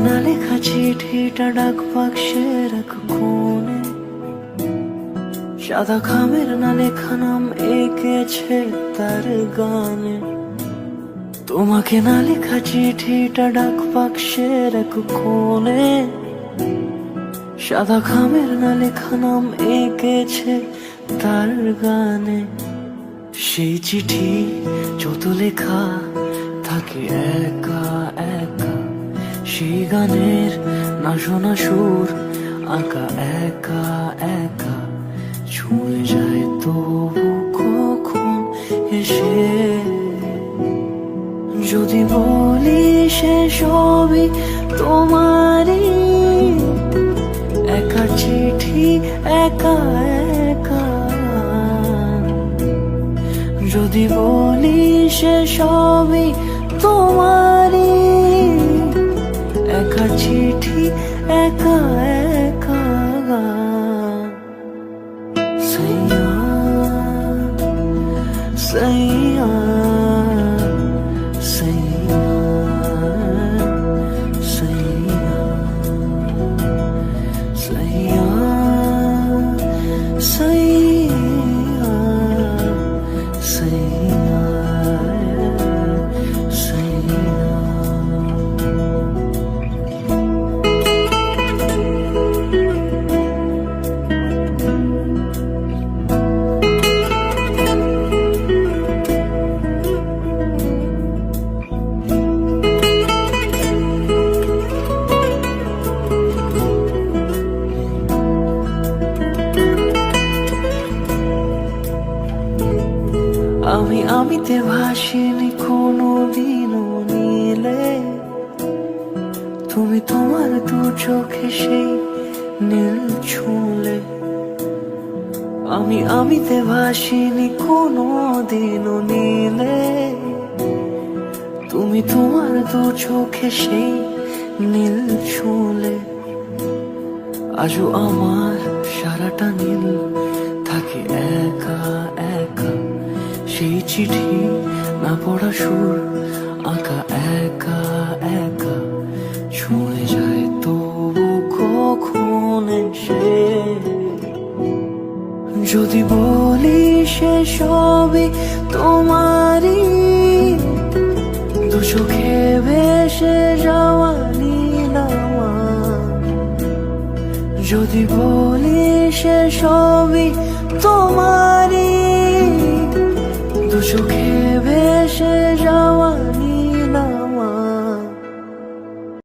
না লেখা চিঠিটা ডাক বাক্সের এক কোণে, সাদা খামের না লেখা নাম এঁকেছে তার গানে। তোমাকে না লেখা চিঠিটা ডাক বাক্সের এক কোণে, সাদা খামের না লেখা নাম এঁকেছে তার গানে। সেই চিঠি যত লেখা থাকে একা একা, সেই গানের না শোনা সুর আঁকা একা একা, ছুঁয়ে যায় তবু কখন এসে। যদি বলি সে সবই তোমারই, একা চিঠি একা একা। যদি বলি সে সবই তোমারই, একা চিঠি একা একা। সাইয়া সাইয়া সাইয়া সাইয়া সাইয়া সাইয়া সাইয়া সাইয়া। আমিতে ভাসিনি কোনো দিনও নীলে, তুমি তোমার দু চোখে সেই নীল ছুঁলে। আমিতে ভাসিনি কোনো দিনও নীলে, তুমি তোমার দু চোখে সেই নীল ছুঁলে। আজও আমার সারাটা নীল থাকে একা একা, সেই চিঠি না পড়া সুর আঁকা একা একা, ছুঁয়ে যায় তবু কখন এসে। যদি বলি সে সবই তোমারই, দু চোখে ভেসে যাওয়া নীলামা। যদি বলি সে সবই তোমারই, দু চোখে ভেসে